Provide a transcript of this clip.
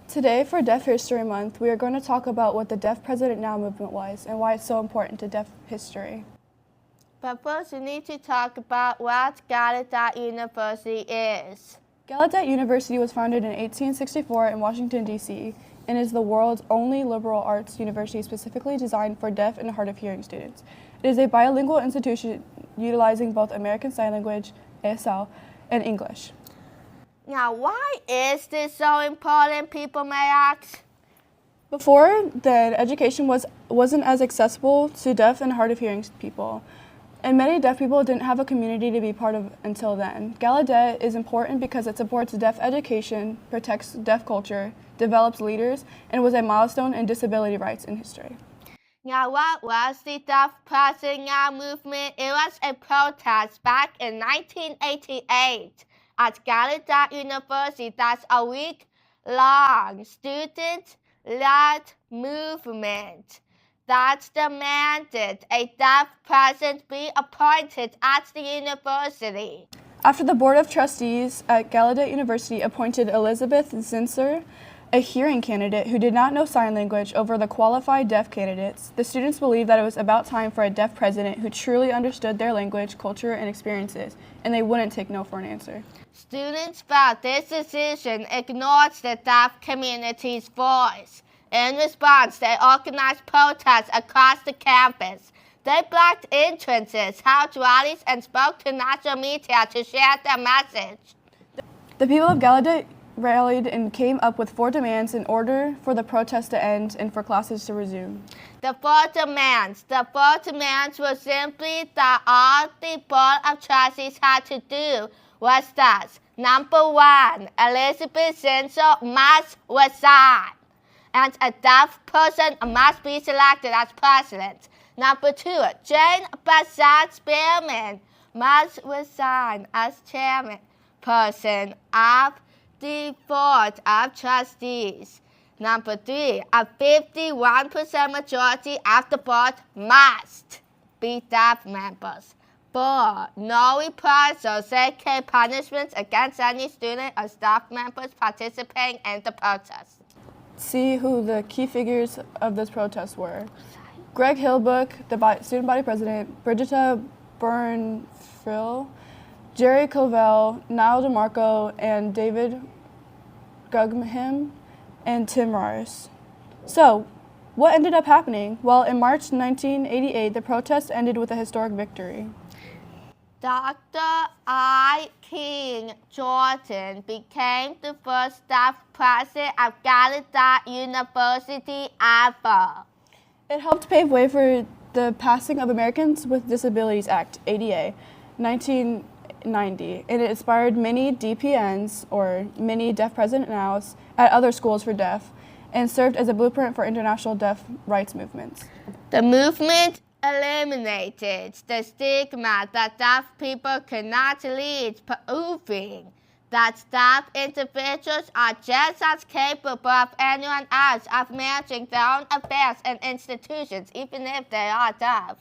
Today, for Deaf History Month, we are going to talk about what the Deaf President Now movement was and why it's so important to deaf history. But first, we need to talk about what Gallaudet University is. Gallaudet University was founded in 1864 in Washington, D.C., and is the world's only liberal arts university specifically designed for deaf and hard of hearing students. It is a bilingual institution utilizing both American Sign Language, ASL, and English. Now, why is this so important, people may ask? Before then, education wasn't as accessible to deaf and hard of hearing people, and many deaf people didn't have a community to be part of until then. Gallaudet is important because it supports deaf education, protects deaf culture, develops leaders, and was a milestone in disability rights in history. Now, what was the Deaf President Now movement? It was a protest back in 1988 at Gallaudet University. That's a week-long student-led movement that demanded a deaf president be appointed at the university. After the Board of Trustees at Gallaudet University appointed Elizabeth Zinsser, a hearing candidate who did not know sign language, over the qualified deaf candidates, the students believed that it was about time for a deaf president who truly understood their language, culture, and experiences, and they wouldn't take no for an answer. Students felt this decision ignored the deaf community's voice. In response, they organized protests across the campus. They blocked entrances, held rallies, and spoke to national media to share their message. The people of Gallaudet rallied and came up with 4 demands in order for the protest to end and for classes to resume. The four demands were simply that all the Board of Trustees had to do was this. Number 1, Elizabeth Zinsser must resign, and a deaf person must be selected as president. Number 2, Jane Bassett Spearman must resign as chairperson of the Board of Trustees. Number 3, a 51% majority of the board must be deaf members. 4, no reprisals, aka punishments against any student or staff members participating in the protest. See who the key figures of this protest were. Greg Hillbook, the student body president, Brigitta Byrne-Frill, Jerry Covell, Niall DeMarco, and David Guggenheim, and Tim Rars. So, what ended up happening? Well, in March 1988, the protest ended with a historic victory. Dr. I. King Jordan became the first deaf president of Gallaudet University ever. It helped pave way for the passing of Americans with Disabilities Act, ADA, 1990, and it inspired many DPNs, or mini Deaf President Nows, at other schools for deaf, and served as a blueprint for international deaf rights movements. The movement eliminated the stigma that deaf people could not lead, proving that deaf individuals are just as capable of anyone else of managing their own affairs and institutions, even if they are deaf.